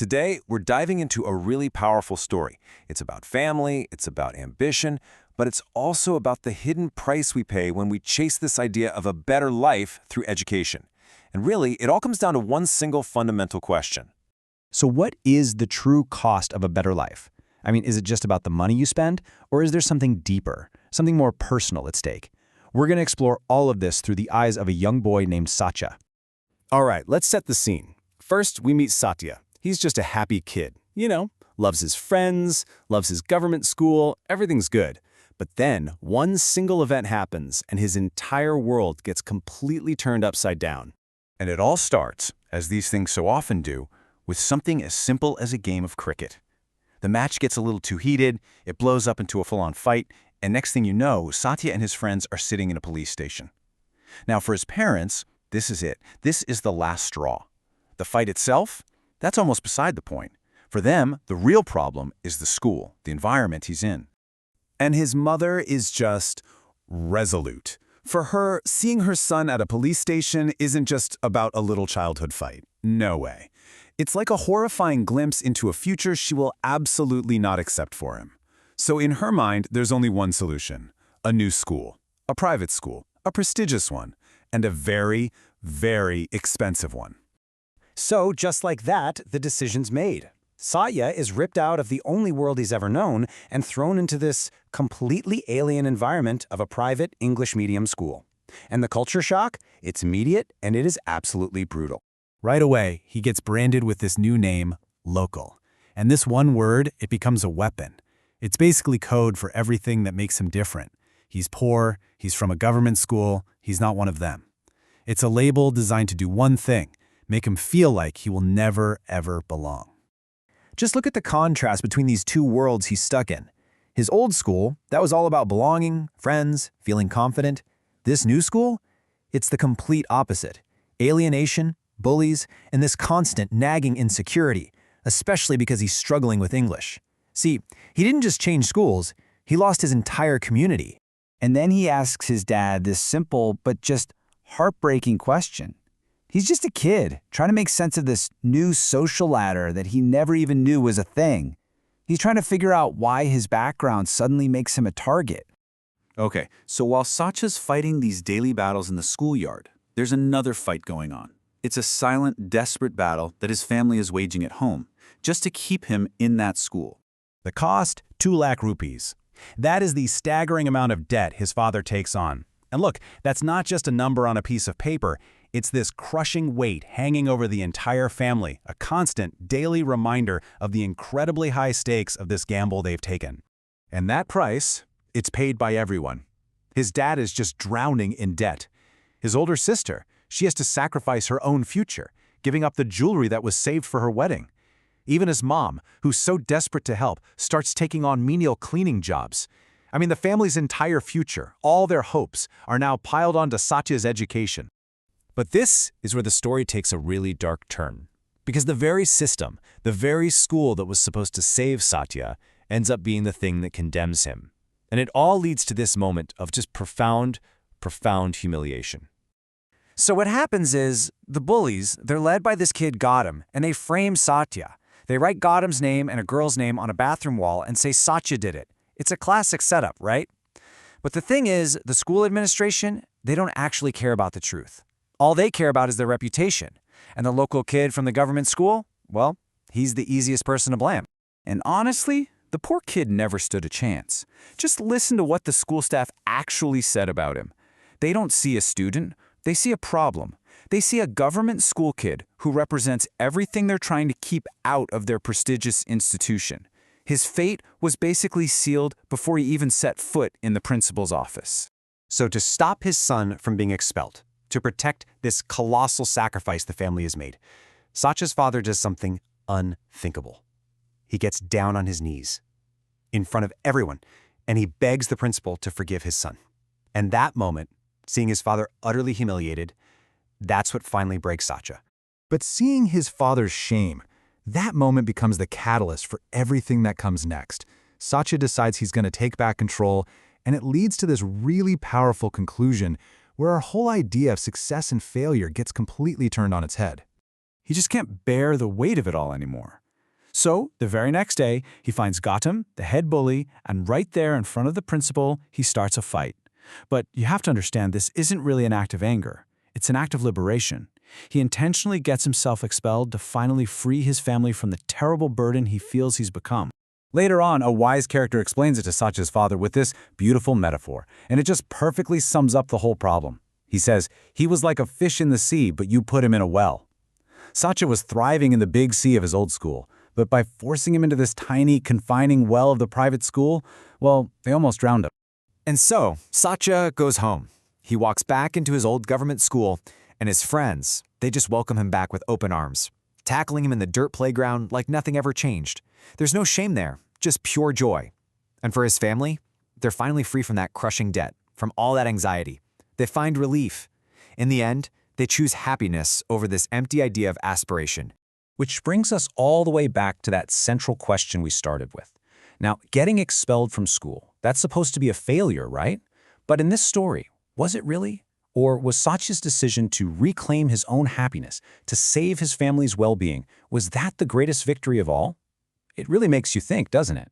Today, we're diving into a really powerful story. It's about family, it's about ambition, but it's also about the hidden price we pay when we chase this idea of a better life through education. And really, it all comes down to one single fundamental question. So what is the true cost of a better life? I mean, is it just about the money you spend, or is there something deeper, something more personal at stake? We're going to explore all of this through the eyes of a young boy named Satya. All right, let's set the scene. First, we meet Satya. He's just a happy kid. Loves his friends, loves his government school, everything's good. But then, one single event happens, and his entire world gets completely turned upside down. And it all starts, as these things so often do, with something as simple as a game of cricket. The match gets a little too heated, it blows up into a full-on fight, and next thing you know, Satya and his friends are sitting in a police station. Now, for his parents, this is it. This is the last straw. The fight itself? That's almost beside the point. For them, the real problem is the school, the environment he's in. And his mother is just resolute. For her, seeing her son at a police station isn't just about a little childhood fight. No way. It's like a horrifying glimpse into a future she will absolutely not accept for him. So in her mind, there's only one solution. A new school. A private school. A prestigious one. And a very, very expensive one. So, just like that, the decision's made. Satya is ripped out of the only world he's ever known and thrown into this completely alien environment of a private English medium school. And the culture shock? It's immediate and it is absolutely brutal. Right away, he gets branded with this new name, local. And this one word, it becomes a weapon. It's basically code for everything that makes him different. He's poor, he's from a government school, he's not one of them. It's a label designed to do one thing, make him feel like he will never, ever belong. Just look at the contrast between these two worlds he's stuck in. His old school, that was all about belonging, friends, feeling confident. This new school? It's the complete opposite. Alienation, bullies, and this constant nagging insecurity, especially because he's struggling with English. See, he didn't just change schools, he lost his entire community. And then he asks his dad this simple but just heartbreaking question. He's just a kid, trying to make sense of this new social ladder that he never even knew was a thing. He's trying to figure out why his background suddenly makes him a target. Okay, so while Satya's fighting these daily battles in the schoolyard, there's another fight going on. It's a silent, desperate battle that his family is waging at home, just to keep him in that school. The cost, 2 lakh rupees. That is the staggering amount of debt his father takes on. And look, that's not just a number on a piece of paper. It's this crushing weight hanging over the entire family, a constant daily reminder of the incredibly high stakes of this gamble they've taken. And that price, it's paid by everyone. His dad is just drowning in debt. His older sister, she has to sacrifice her own future, giving up the jewelry that was saved for her wedding. Even his mom, who's so desperate to help, starts taking on menial cleaning jobs. I mean, the family's entire future, all their hopes, are now piled onto Satya's education. But this is where the story takes a really dark turn. Because the very system, the very school that was supposed to save Satya, ends up being the thing that condemns him. And it all leads to this moment of just profound, profound humiliation. So what happens is, the bullies, they're led by this kid Gautam, and they frame Satya. They write Gautam's name and a girl's name on a bathroom wall and say Satya did it. It's a classic setup, right? But the thing is, the school administration, they don't actually care about the truth. All they care about is their reputation. And the local kid from the government school, well, he's the easiest person to blame. And honestly, the poor kid never stood a chance. Just listen to what the school staff actually said about him. They don't see a student, they see a problem. They see a government school kid who represents everything they're trying to keep out of their prestigious institution. His fate was basically sealed before he even set foot in the principal's office. So to stop his son from being expelled, to protect this colossal sacrifice the family has made, Satya's father does something unthinkable. He gets down on his knees in front of everyone, and he begs the principal to forgive his son. And that moment, seeing his father utterly humiliated, that's what finally breaks Satya. But seeing his father's shame, that moment becomes the catalyst for everything that comes next. Satya decides he's going to take back control, and it leads to this really powerful conclusion where our whole idea of success and failure gets completely turned on its head. He just can't bear the weight of it all anymore. So, the very next day, he finds Gautam, the head bully, and right there in front of the principal, he starts a fight. But you have to understand this isn't really an act of anger. It's an act of liberation. He intentionally gets himself expelled to finally free his family from the terrible burden he feels he's become. Later on, a wise character explains it to Satya's father with this beautiful metaphor, and it just perfectly sums up the whole problem. He says, he was like a fish in the sea, but you put him in a well. Satya was thriving in the big sea of his old school, but by forcing him into this tiny, confining well of the private school, well, they almost drowned him. And so, Satya goes home. He walks back into his old government school, and his friends, they just welcome him back with open arms, tackling him in the dirt playground like nothing ever changed. There's no shame there, just pure joy. And for his family, they're finally free from that crushing debt, from all that anxiety. They find relief. In the end, they choose happiness over this empty idea of aspiration. Which brings us all the way back to that central question we started with. Now, getting expelled from school, that's supposed to be a failure, right? But in this story, was it really? Or was Satya's decision to reclaim his own happiness, to save his family's well-being, was that the greatest victory of all? It really makes you think, doesn't it?